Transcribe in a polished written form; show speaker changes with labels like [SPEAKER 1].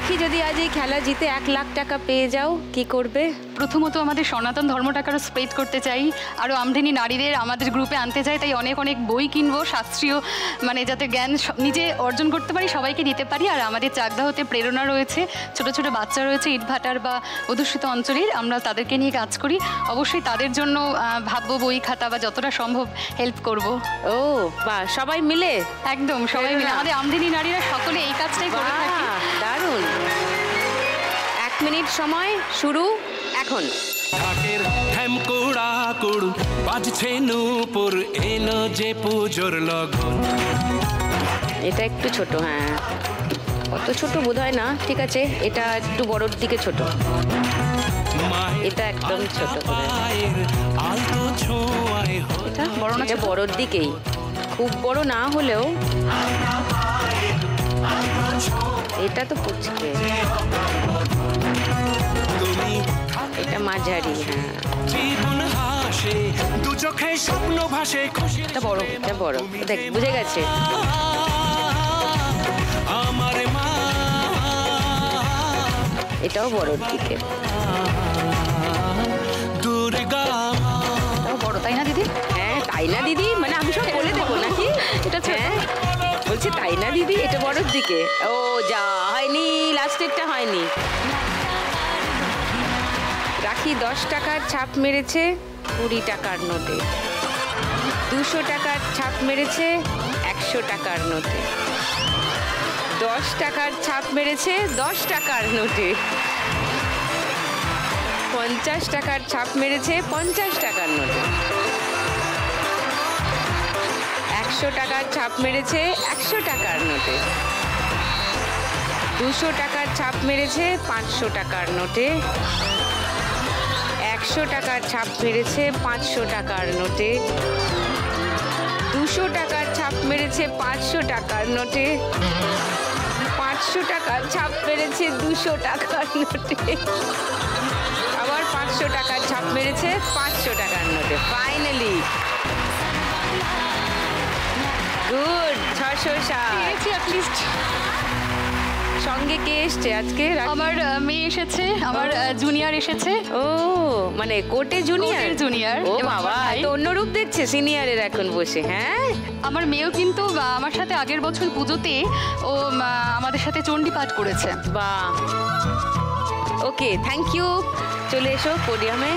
[SPEAKER 1] রাখি যদি আজ এই খেলা জিতে 1 লাখ টাকা পেয়ে যাও, কি করবে?
[SPEAKER 2] প্রথমত আমাদের সনাতন ধর্মটাকে আরও স্প্রেড করতে চাই, আরও আমদানি নারীদের আমাদের গ্রুপে আনতে চাই। তাই অনেক অনেক বই কিনবো, শাস্ত্রীয় মানে যাতে জ্ঞান নিজে অর্জন করতে পারি, সবাইকে দিতে পারি। আর আমাদের চাকদা হতে প্রেরণা রয়েছে, ছোট ছোট বাচ্চা রয়েছে ইটভাটার বা অধ্যুষিত অঞ্চলের, আমরা তাদেরকে নিয়ে কাজ করি। অবশ্যই তাদের জন্য ভাববো বই খাতা বা যতটা সম্ভব হেল্প করব।
[SPEAKER 1] ও বাহ, সবাই মিলে?
[SPEAKER 2] একদম সবাই মিলে, আমাদের আমদানি নারীরা সকলে এই কাজটাই করে থাকি।
[SPEAKER 1] দারুণ। 1 মিনিট সময় শুরু এখন।
[SPEAKER 3] ঢাকের ঢ্যামকোড়া কুড় বাজছে নূপুর, এলো যে পুজোর লগন।
[SPEAKER 1] এটা একটু ছোট, হ্যাঁ অত ছোট বোধহয় না, ঠিক আছে এটা একটু বড়র দিকে ছোট, এটা একদম ছোট।
[SPEAKER 2] এটা বড় না,
[SPEAKER 1] এটা বড়র দিকেই, খুব বড় না হলেও। এটা তো পুচকে, এটা মাঝারি, হ্যাঁ
[SPEAKER 3] দু চোখে স্বপ্ন ভাসে,
[SPEAKER 1] এটা বড়, এটা বড়, দেখ বুঝে গেছে।
[SPEAKER 3] আমার মা
[SPEAKER 1] এটাও বড়র দিকে,
[SPEAKER 3] দুর্গা
[SPEAKER 2] এটাও বড়, তাই না দিদি?
[SPEAKER 1] হ্যাঁ তাই না দিদি, মানে আমি সব বলে দেবো নাকি?
[SPEAKER 2] এটা ছোট।
[SPEAKER 1] হ্যাঁ বলছি তাই না দিদি, এটা বড়র দিকে। ও যা, হয়নি, লাস্টেরটা হয়নি। রাখি 10 টাকার ছাপ মেরেছে 20 টাকার নোটে, 200 টাকার ছাপ মেরেছে 100 টাকার নোটে, 10 টাকার ছাপ মেরেছে 10 টাকার নোটে, 50 টাকার ছাপ মেরেছে 50 টাকার নোটে, 100 টাকার ছাপ মেরেছে 100 টাকার নোটে, 200 টাকার ছাপ মেরেছে 500 টাকার নোটে, 100 টাকার ছাপ মেরেছে 500 টাকার নোটে, 200 টাকার ছাপ মেরেছে 500 টাকার নোটে, 500 টাকার ছাপ মেরেছে 200 টাকার নোটে, আবার 500 টাকার ছাপ মেরেছে 500 টাকার নোটে। Finally good, 660। সঙ্গে কে এসছে আজকে?
[SPEAKER 2] আমার মেয়ে এসেছে, আমার জুনিয়র এসেছে।
[SPEAKER 1] ও মানে কোটে জুনিয়র?
[SPEAKER 2] জুনিয়র।
[SPEAKER 1] ও বাবা, তো অন্য রূপ দেখছে সিনিয়রের এখন বসে। হ্যাঁ
[SPEAKER 2] আমার মেয়েও কিন্তু আমার সাথে আগের বছর পুজোতে ও আমাদের সাথে চণ্ডী পাঠ করেছে।
[SPEAKER 1] বাহ, ওকে থ্যাংক ইউ। চলে এসো পোডিয়ামে।